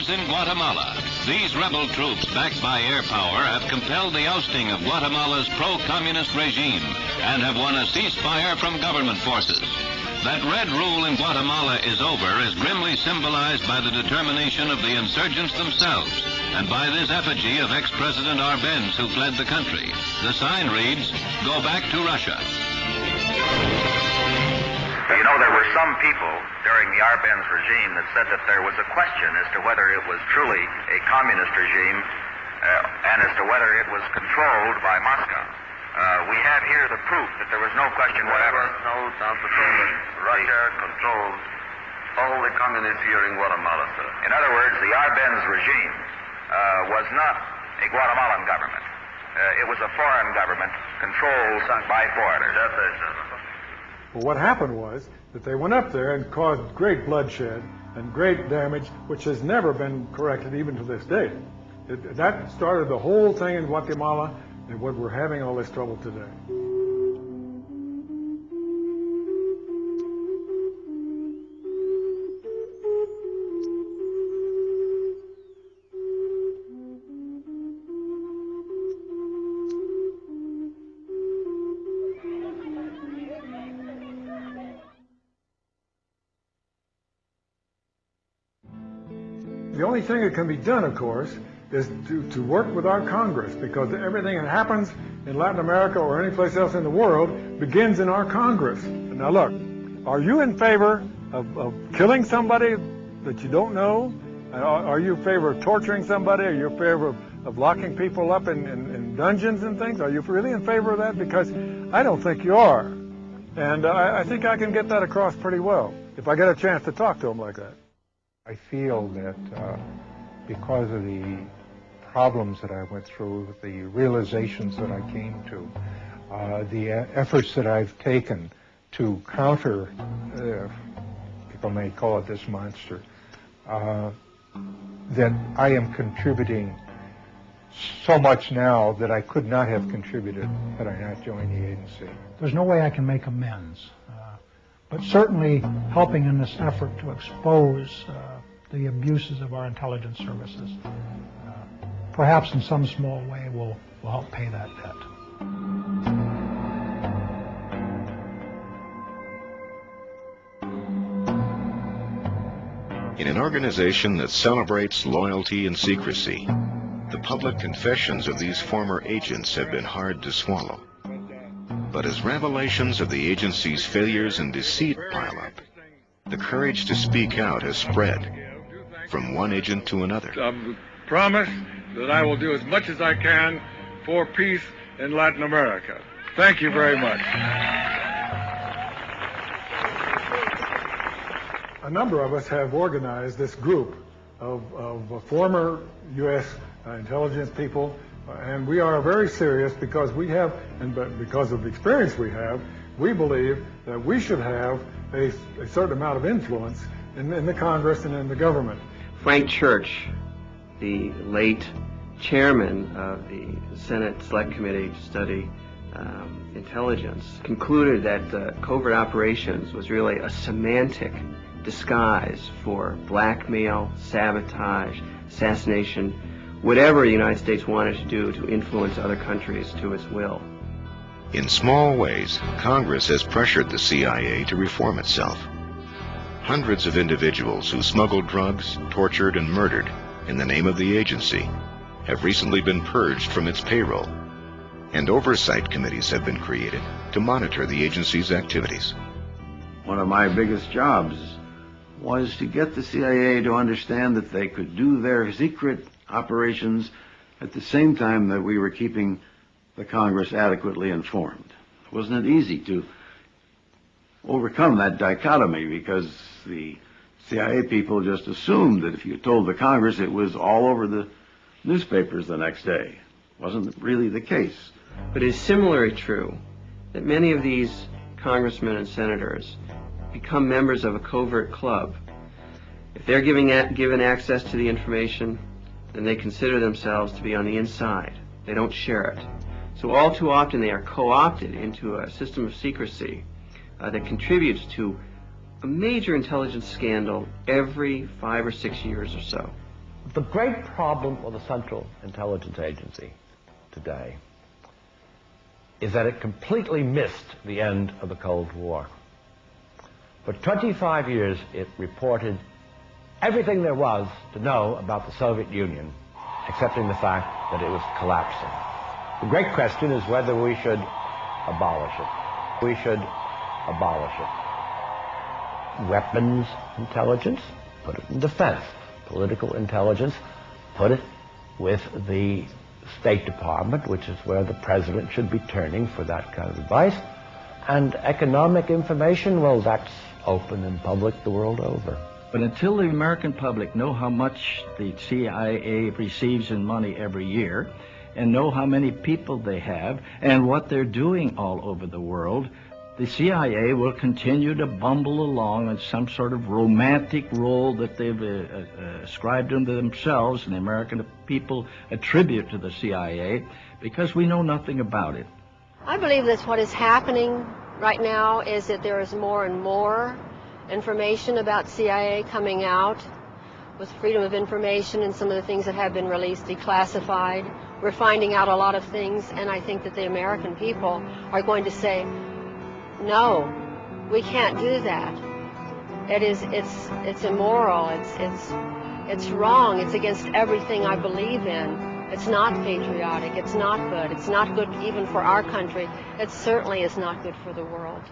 begins in Guatemala. These rebel troops, backed by air power, have compelled the ousting of Guatemala's pro-communist regime and have won a ceasefire from government forces. That red rule in Guatemala is over is grimly symbolized by the determination of the insurgents themselves and by this effigy of ex-President Arbenz, who fled the country. The sign reads, "Go back to Russia." You know, there were some people during the Arbenz regime that said that there was a question as to whether it was truly a communist regime and as to whether it was controlled by Moscow. We have here the proof that there was no question whatever. There was no doubt at all that Russia controlled all the communists here in Guatemala, sir. In other words, the Arbenz regime was not a Guatemalan government. It was a foreign government controlled by foreigners. That's it, sir. Well, what happened was that they went up there and caused great bloodshed and great damage, which has never been corrected even to this day. That started the whole thing in Guatemala, and what we're having all this trouble today. The only thing that can be done, of course, is to work with our Congress, because everything that happens in Latin America or any place else in the world begins in our Congress. Now look, are you in favor of killing somebody that you don't know? Are you in favor of torturing somebody? Are you in favor of locking people up in dungeons and things? Are you really in favor of that? Because I don't think you are. And I think I can get that across pretty well if I get a chance to talk to them like that. I feel that because of the problems that I went through, the realizations that I came to, the efforts that I've taken to counter, people may call it this monster, that I am contributing so much now that I could not have contributed had I not joined the agency. There's no way I can make amends. But certainly helping in this effort to expose the abuses of our intelligence services, perhaps in some small way will help pay that debt. In an organization that celebrates loyalty and secrecy, the public confessions of these former agents have been hard to swallow. But as revelations of the agency's failures and deceit pile up, the courage to speak out has spread from one agent to another. I promise that I will do as much as I can for peace in Latin America. Thank you very much. A number of us have organized this group of former U.S. Intelligence people, and we are very serious because we have, and because of the experience we have, we believe that we should have a certain amount of influence in the Congress and in the government. Frank Church, the late chairman of the Senate Select Committee to study intelligence, concluded that covert operations was really a semantic disguise for blackmail, sabotage, assassination, whatever the United States wanted to do to influence other countries to its will. In small ways, Congress has pressured the CIA to reform itself. Hundreds of individuals who smuggled drugs, tortured, and murdered in the name of the agency have recently been purged from its payroll, and oversight committees have been created to monitor the agency's activities. One of my biggest jobs was to get the CIA to understand that they could do their secret operations at the same time that we were keeping the Congress adequately informed. Wasn't it easy to overcome that dichotomy, because the CIA people just assumed that if you told the Congress, it was all over the newspapers the next day. Wasn't really the case. But it is similarly true that many of these congressmen and senators become members of a covert club. If they're given access to the information, then they consider themselves to be on the inside. They don't share it. So all too often they are co-opted into a system of secrecy that contributes to a major intelligence scandal every 5 or 6 years or so. The great problem for the Central Intelligence Agency today is that it completely missed the end of the Cold War. For 25 years, it reported everything there was to know about the Soviet Union, excepting the fact that it was collapsing. The great question is whether we should abolish it. We should abolish it. Weapons intelligence, put it in defense. Political intelligence, put it with the State Department, which is where the president should be turning for that kind of advice. And economic information, well, that's open and public the world over. But until the American public know how much the CIA receives in money every year, and know how many people they have, and what they're doing all over the world, the CIA will continue to bumble along in some sort of romantic role that they've ascribed unto themselves, and the American people attribute to the CIA, because we know nothing about it. I believe that what is happening right now is that there is more and more information about CIA coming out with freedom of information, and some of the things that have been released declassified. We're finding out a lot of things, and I think that the American people are going to say, no, we can't do that. It's immoral. It's wrong. It's against everything I believe in. It's not patriotic. It's not good. It's not good even for our country. It certainly is not good for the world.